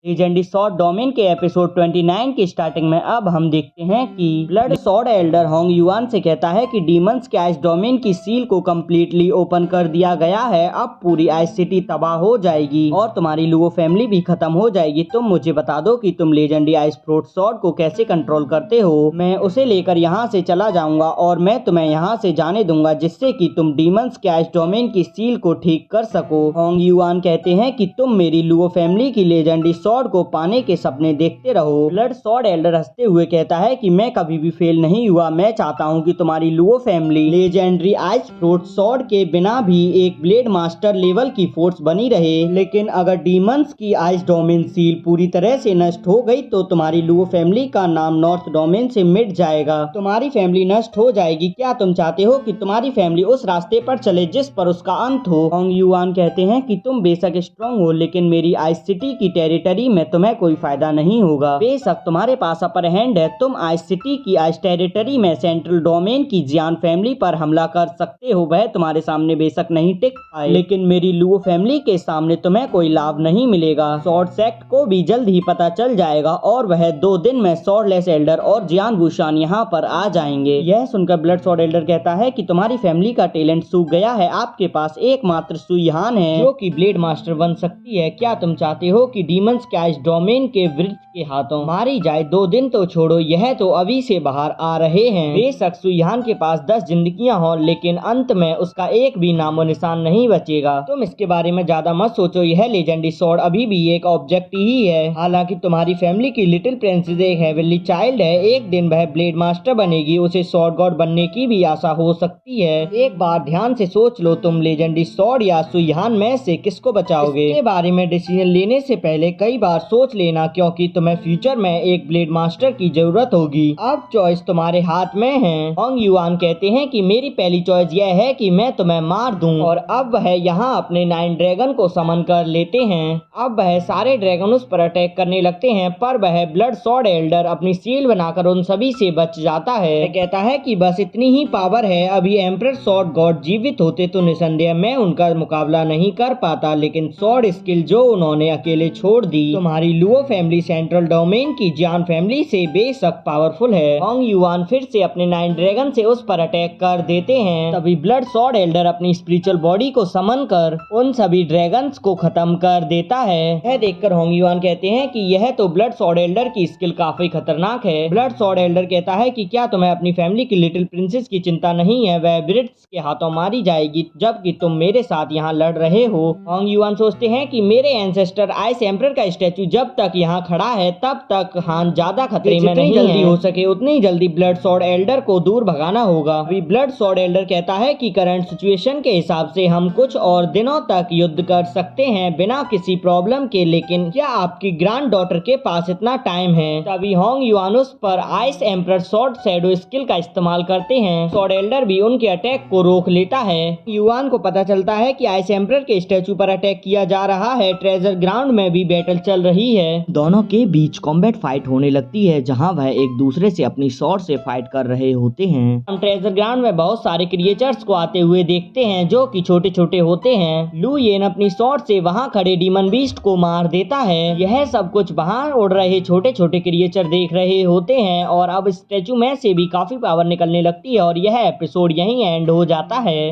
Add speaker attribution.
Speaker 1: Legendary sword domain के episode 29 की starting में अब हम देखते हैं कि blood sword Elder Hong yuan से कहता है कि डीमंस के आइस डोमेन की सील को कम्प्लीटली ओपन कर दिया गया है। अब पूरी आइस सिटी तबाह हो जाएगी और तुम्हारी लुओ फैमिली भी खत्म हो जाएगी। तुम मुझे बता दो कि तुम लीजेंडरी आइस फ्रोट सॉर्ड को कैसे कंट्रोल करते हो। मैं उसे लेकर यहाँ से चला जाऊंगा और मैं तुम्हें यहाँ से जाने दूंगा जिससे कि तुम डीमंस के आइस डोमेन की सील को ठीक कर सको। होंग युआन कहते हैं कि तुम मेरी लुओ फैमिली की लीजेंडरी सॉर्ड को पाने के सपने देखते रहो। ब्लड सॉर्ड एल्डर हंसते हुए कहता है कि मैं कभी भी फेल नहीं हुआ। मैं चाहता हूँ कि तुम्हारी Luo family legendary ice फ्रोट sword के बिना भी एक ब्लेड मास्टर लेवल की फोर्स बनी रहे। लेकिन अगर डीमंस की आइस डोमेन सील पूरी तरह से नष्ट हो गई तो तुम्हारी लुओ फैमिली का नाम नॉर्थ डोमेन से मिट जाएगा। तुम्हारी फैमिली नष्ट हो जाएगी। क्या तुम चाहते हो कि तुम्हारी फैमिली उस रास्ते पर चले जिस पर उसका अंत हो? होंग युआन कहते हैं कि तुम बेशक स्ट्रांग हो लेकिन मेरी आइस सिटी की टेरिटरी में तुम्हें कोई फायदा नहीं होगा। बेशक तुम्हारे पास अपर हैंड है, तुम आइस सिटी की आइस टेरिटरी में सेंट्रल डोमेन की जियान फैमिली पर हमला कर सकते हो। वह तुम्हारे सामने बेशक नहीं टिक पाए लेकिन मेरी लुओ फैमिली के सामने तुम्हें कोई लाभ नहीं मिलेगा। सॉर्ड सेक्ट को भी जल्द ही पता चल जाएगा और वह 2 दिन में सॉर्डलेस एल्डर और जियान वुशान यहाँ पर आ जाएंगे। यह सुनकर ब्लड सॉर्ड एल्डर कहता है कि तुम्हारी फैमिली का टैलेंट सूख गया है। आपके पास एकमात्र सुईहान है जो कि ब्लेड मास्टर बन सकती है। क्या तुम चाहते हो कि डीमंस के आइस डोमेन के वृत्त के हाथों मारी जाए? 2 दिन तो छोड़ो, यह तो अभी से बाहर आ रहे हैं। बेशक सुईहान के पास 10 जिंदगियां हो लेकिन अंत में उसका एक भी नामो निशान नहीं बचेगा। तुम इसके बारे में ज्यादा मत सोचो। यह लेजेंडरी सॉर्ड अभी भी एक ऑब्जेक्ट ही है। हालांकि तुम्हारी फैमिली की लिटिल प्रिंसेस एक हेवनली चाइल्ड है। एक दिन वह ब्लेड मास्टर बनेगी, उसे सॉर्ड गॉड बनने की भी आशा हो सकती है। एक बार ध्यान से सोच लो, तुम लेजेंडरी सॉर्ड या सुईहान में से किसको बचाओगे? इसके बारे में डिसीजन लेने से पहले कई बार सोच लेना क्योंकि तुम्हें फ्यूचर में एक ब्लेड मास्टर की जरूरत होगी। अब चॉइस तुम्हारे हाथ में है। होंग युआन कहते हैं कि मेरी पहली चॉइस यह है कि मैं तुम्हें मार दूं। और अब वह यहाँ अपने 9 ड्रैगन को समन कर लेते हैं। अब वह सारे ड्रैगन उस पर अटैक करने लगते हैं पर वह ब्लड सॉर्ड एल्डर अपनी सील बनाकर उन सभी से बच जाता है। वह कहता है कि बस इतनी ही पावर है। अभी एम्परर सॉर्ड गॉड जीवित होते तो निसंदेह मैं उनका मुकाबला नहीं कर पाता, लेकिन सॉर्ड स्किल जो उन्होंने अकेले छोड़ दी। तुम्हारी लुओ फैमिली सेंट्रल डोमेन की जियान फैमिली से बेशक पावरफुल है। होंग युआन फिर से अपने 9 ड्रैगन से उस पर अटैक कर देते हैं। तभी ब्लड सॉर्ड एल्डर अपनी स्पिरिचुअल बॉडी को समन कर उन सभी ड्रैगन्स को खत्म कर देता है। यह देखकर होंग युआन कहते हैं कि यह तो ब्लड सॉर्ड एल्डर की स्किल काफी खतरनाक है। ब्लड सॉर्ड एल्डर कहता है कि क्या तुम्हें अपनी फैमिली की लिटिल प्रिंसेस की चिंता नहीं है? वह ब्रिट्स के हाथों मारी जाएगी जबकि तुम मेरे साथ यहाँ लड़ रहे हो। होंग युआन सोचते हैं कि मेरे एंसेस्टर आइस एम्परर का स्टैचू जब तक यहाँ खड़ा है तब तक हान ज्यादा खतरे में नहीं है। जल्दी हो सके उतनी जल्दी ब्लड सॉर्ड एल्डर को दूर भगाना होगा। अभी ब्लड सॉर्ड एल्डर कहता है कि करंट सिचुएशन के हिसाब से हम कुछ और दिनों तक युद्ध कर सकते हैं बिना किसी प्रॉब्लम के, लेकिन क्या आपकी ग्रैंड डॉटर के पास इतना टाइम है? तभी होंग युआन उस पर ice emperor sword shadow skill का इस्तेमाल करते हैं। सॉर्ड एल्डर भी उनके अटैक को रोक लेता है। युआन को पता चलता है कि आइस एम्परर के स्टैचू पर अटैक किया जा रहा है। ट्रेजर ग्राउंड में भी बैटल चल रही है। दोनों के बीच कॉम्बैट फाइट होने लगती है जहां वह एक दूसरे से अपनी स्वॉर्ड से फाइट कर रहे होते हैं। हम ट्रेजर ग्राउंड में बहुत सारे क्रिएचर्स को आते हुए देखते हैं जो कि छोटे छोटे होते हैं। लू येन अपनी स्वॉर्ड से वहां खड़े डीमन बीस्ट को मार देता है। यह सब कुछ बाहर उड़ रहे छोटे छोटे क्रिएचर देख रहे होते हैं और अब स्टैचू में से भी काफी पावर निकलने लगती है और यह एपिसोड यहीं एंड हो जाता है।